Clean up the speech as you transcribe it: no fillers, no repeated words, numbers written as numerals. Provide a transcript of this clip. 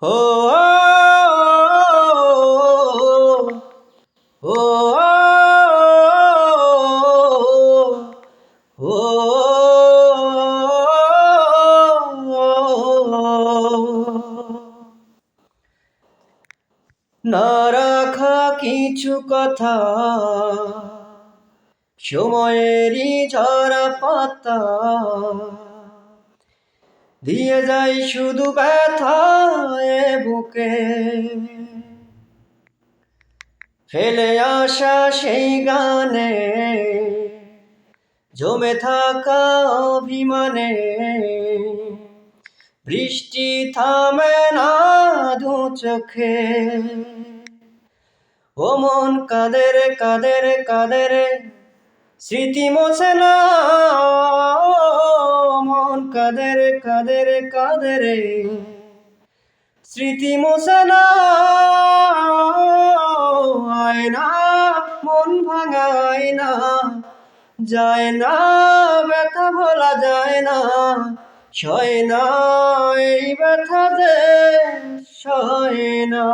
ও ও না রাখা কিছু কথা সময়েরই ঝরা পাতা দিয়ে যাই শুধু ব্যথায় বুকে ফেলে আসা সেই গানে জমে থাকা অভিমানে বৃষ্টি থামে না দু চোখে ও মন কাঁদে রে কাঁদে রে কাঁদে রে স্মৃতি মোছে না মন কাঁদে রে কাঁদে রে কাঁদে রে স্মৃতি মোছে না আয়না মন ভাঙায় না যায় না ব্যথা ভোলা যায় না সয় না এই ব্যথা যে সয় না।